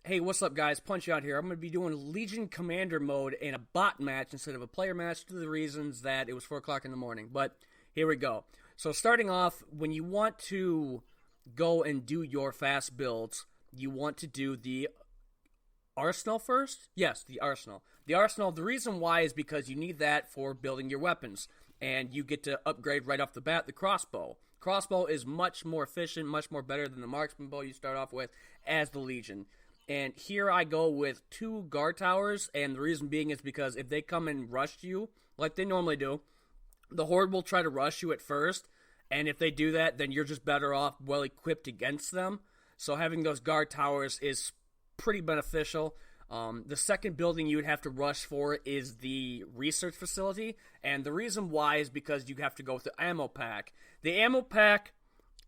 Hey, what's up, guys? Punch Out here. I'm going to be doing Legion Commander mode in a bot match instead of a player match due to the reasons that it was 4 o'clock in the morning. But here we go. So starting off, when you want to go and do your fast builds, you want to do the Arsenal first? Yes, the Arsenal. The Arsenal, the reason why is because you need that for building your weapons. And you get to upgrade right off the bat the crossbow. Crossbow is much more efficient, much more better than the marksman bow you start off with as the Legion. And here I go with 2 guard towers, and the reason being is because if they come and rush you, like they normally do, the Horde will try to rush you at first, and if they do that, then you're just better off well-equipped against them. So having those guard towers is pretty beneficial. The second building you would have to rush for is the research facility, and the reason why is because you have to go with the ammo pack. The ammo pack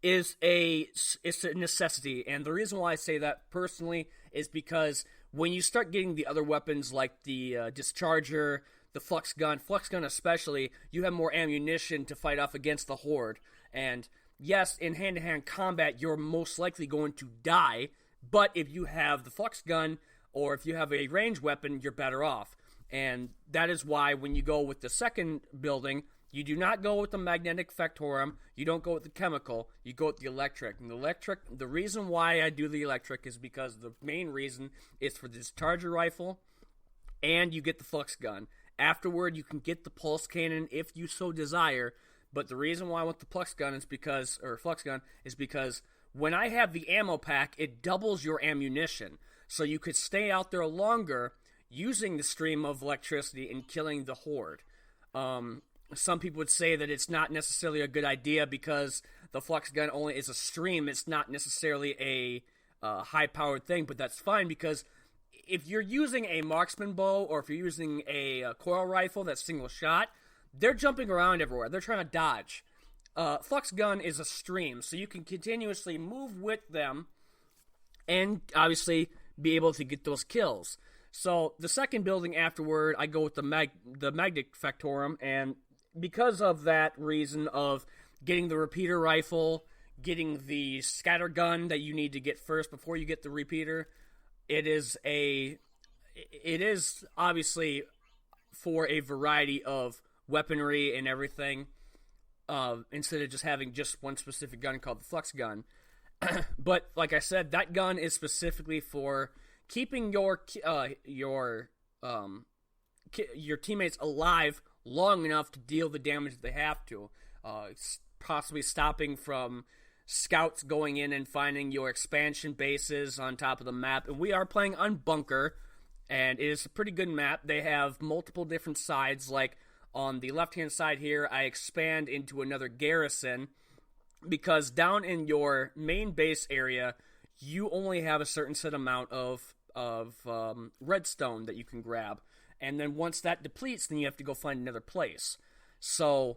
is it's a necessity, and the reason why I say that personally is because when you start getting the other weapons like the discharger, the flux gun especially, you have more ammunition to fight off against the Horde. And yes, in hand-to-hand combat, you're most likely going to die, but if you have the flux gun or if you have a ranged weapon, you're better off. And that is why when you go with the second building, you do not go with the magnetic Factorum, you don't go with the chemical, you go with the electric. And the reason why I do the electric is because the main reason is for the discharger rifle, and you get the flux gun. Afterward, you can get the pulse cannon if you so desire, but the reason why I want the flux gun is because when I have the ammo pack, it doubles your ammunition. So you could stay out there longer using the stream of electricity and killing the Horde. Some people would say that it's not necessarily a good idea because the flux gun only is a stream. It's not necessarily a high-powered thing, but that's fine because if you're using a marksman bow or if you're using a coil rifle that's single shot, they're jumping around everywhere. They're trying to dodge. Flux gun is a stream, so you can continuously move with them and obviously be able to get those kills. So the second building afterward, I go with the magnetic Factorum, and because of that reason of getting the repeater rifle, getting the scatter gun that you need to get first before you get the repeater, it is obviously for a variety of weaponry and everything, instead of just having just one specific gun called the flux gun. But like I said, that gun is specifically for keeping your teammates alive long enough to deal the damage that they have to, possibly stopping from scouts going in and finding your expansion bases on top of the map. And we are playing on Bunker, and it is a pretty good map. They have multiple different sides, like on the left-hand side here, I expand into another garrison, because down in your main base area, you only have a certain set amount of redstone that you can grab. And then once that depletes, then you have to go find another place. So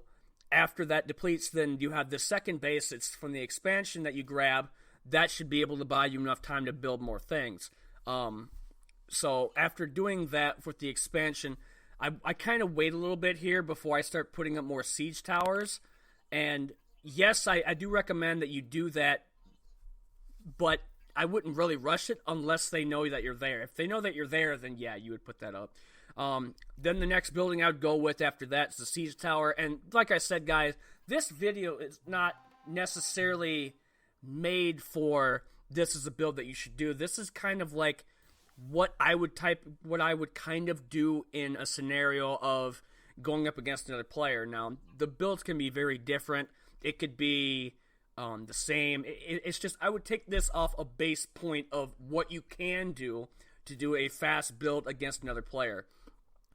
after that depletes, then you have the second base. It's from the expansion that you grab. That should be able to buy you enough time to build more things. So after doing that with the expansion, I kind of wait a little bit here before I start putting up more siege towers. And yes, I do recommend that you do that, but I wouldn't really rush it unless they know that you're there. If they know that you're there, then yeah, you would put that up. Then the next building I would go with after that is the siege tower. And like I said, guys, this video is not necessarily made for this is a build that you should do. This is kind of like what I would kind of do in a scenario of going up against another player. Now, the builds can be very different. It could be the same. It's just I would take this off a base point of what you can do to do a fast build against another player.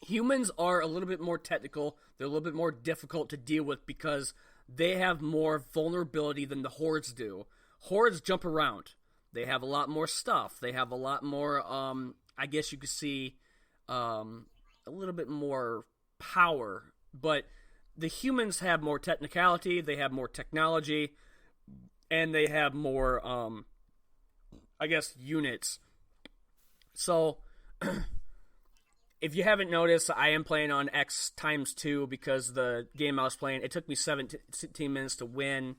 Humans are a little bit more technical. They're a little bit more difficult to deal with because they have more vulnerability than the Hordes do. Hordes jump around. They have a lot more stuff. They have a lot more, I guess you could see, a little bit more power. But the humans have more technicality, they have more technology, and they have more, I guess, units. So, if you haven't noticed, I am playing on X times 2 because the game I was playing, it took me 17 minutes to win,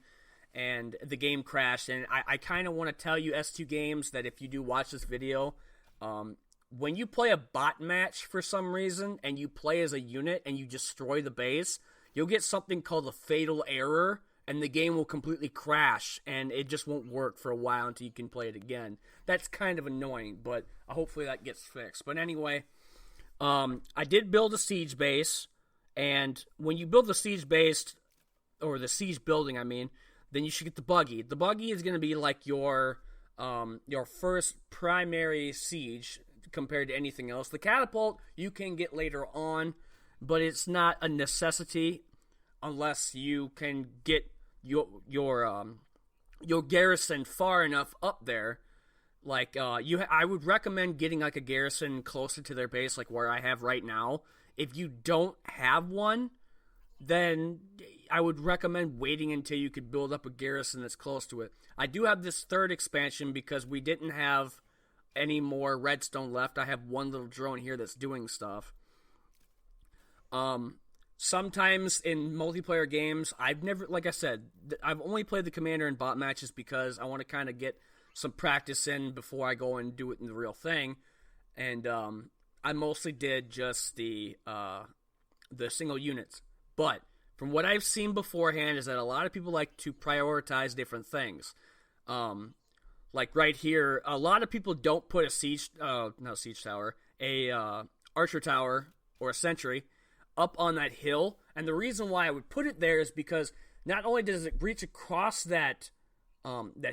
and the game crashed. And I kind of want to tell you, S2 Games, that if you do watch this video, When you play a bot match for some reason, and you play as a unit, and you destroy the base, you'll get something called a fatal error, and the game will completely crash, and it just won't work for a while until you can play it again. That's kind of annoying, but hopefully that gets fixed. But anyway, I did build a siege base, and when you build the siege base, or the siege building, I mean, then you should get the buggy. The buggy is going to be like your first primary siege compared to anything else. The catapult you can get later on, but it's not a necessity unless you can get your garrison far enough up there. Like I would recommend getting like a garrison closer to their base, like where I have right now. If you don't have one, then I would recommend waiting until you could build up a garrison that's close to it. I do have this third expansion because we didn't have any more redstone left. I have one little drone here that's doing stuff. Sometimes in multiplayer games, like I said, I've only played the commander in bot matches because I want to kind of get some practice in before I go and do it in the real thing. And I mostly did just the single units. But from what I've seen beforehand is that a lot of people like to prioritize different things. Like right here, a lot of people don't put a archer tower or a sentry up on that hill. And the reason why I would put it there is because not only does it reach across that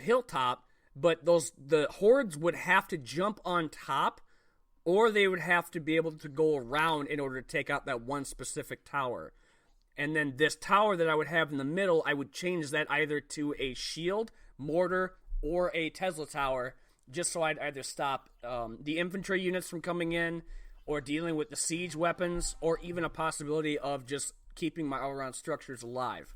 hilltop, but the hordes would have to jump on top, or they would have to be able to go around in order to take out that one specific tower. And then this tower that I would have in the middle, I would change that either to a shield, mortar, or a Tesla tower, just so I'd either stop the infantry units from coming in, or dealing with the siege weapons, or even a possibility of just keeping my all-around structures alive.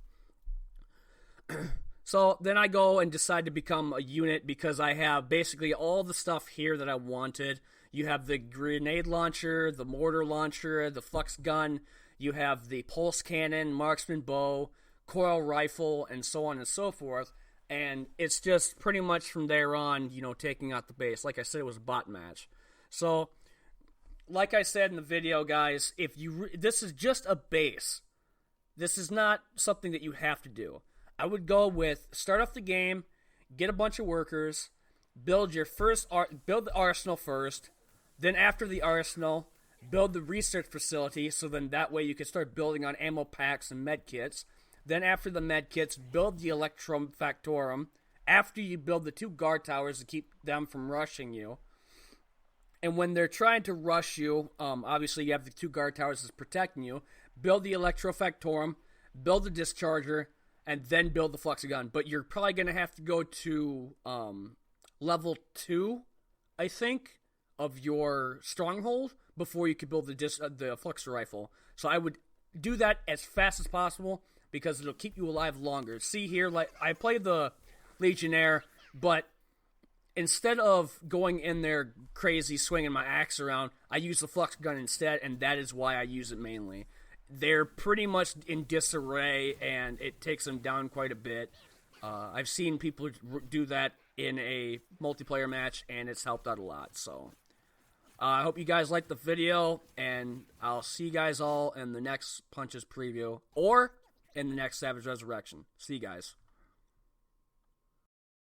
So then I go and decide to become a unit because I have basically all the stuff here that I wanted. You have the grenade launcher, the mortar launcher, the flux gun, you have the pulse cannon, marksman bow, coil rifle, and so on and so forth. And it's just pretty much from there on, taking out the base. Like I said, it was a bot match. So, like I said in the video, guys, this is just a base. This is not something that you have to do. I would go with start off the game, get a bunch of workers, build the arsenal first. Then after the arsenal, build the research facility. So then that way you can start building on ammo packs and med kits. Then after the med kits, build the Electrum Factorum. After you build the 2 guard towers to keep them from rushing you. And when they're trying to rush you, obviously you have the 2 guard towers that's protecting you. Build the Electro Factorum, build the Discharger, and then build the Fluxagun. But you're probably going to have to go to level 2, I think, of your stronghold before you could build the Fluxer Rifle. So I would do that as fast as possible because it'll keep you alive longer. See here, like I played the Legionnaire, but instead of going in there crazy swinging my axe around, I use the flux gun instead, and that is why I use it mainly. They're pretty much in disarray, and it takes them down quite a bit. I've seen people do that in a multiplayer match, and it's helped out a lot. So I hope you guys liked the video, and I'll see you guys all in the next Punches preview, or in the next Savage Resurrection. See you guys.